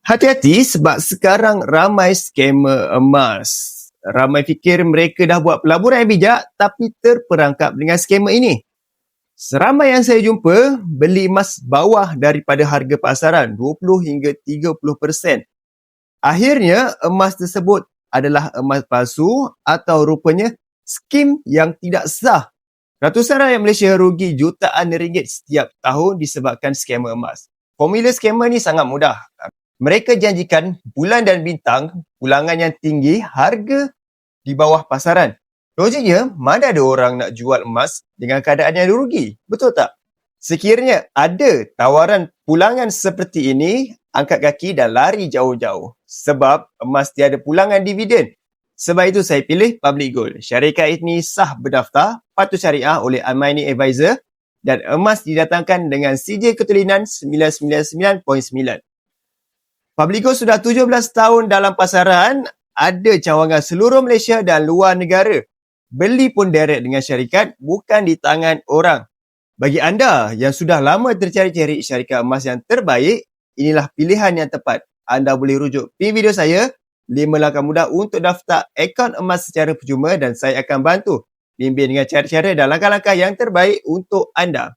Hati-hati sebab sekarang ramai skamer emas. Ramai fikir mereka dah buat pelaburan yang bijak tapi terperangkap dengan skamer ini. Seramai yang saya jumpa beli emas bawah daripada harga pasaran 20 hingga 30%. Akhirnya emas tersebut adalah emas palsu atau rupanya skim yang tidak sah. Ratusan rakyat Malaysia rugi jutaan ringgit setiap tahun disebabkan skamer emas. Formula skamer ni sangat mudah. Mereka janjikan bulan dan bintang, pulangan yang tinggi, harga di bawah pasaran. Logiknya, mana ada orang nak jual emas dengan keadaan yang rugi? Betul tak? Sekiranya ada tawaran pulangan seperti ini, angkat kaki dan lari jauh-jauh. Sebab emas tiada pulangan dividen. Sebab itu saya pilih Public Gold. Syarikat ini sah berdaftar, patuh syariah oleh Al-Maini Advisor dan emas didatangkan dengan sijil ketulinan 999.9. Public Gold sudah 17 tahun dalam pasaran, ada cawangan seluruh Malaysia dan luar negara. Beli pun direct dengan syarikat, bukan di tangan orang. Bagi anda yang sudah lama tercari-cari syarikat emas yang terbaik, inilah pilihan yang tepat. Anda boleh rujuk pin video saya, 5 langkah mudah untuk daftar akaun emas secara percuma dan saya akan bantu bimbing dengan cara-cara dan langkah-langkah yang terbaik untuk anda.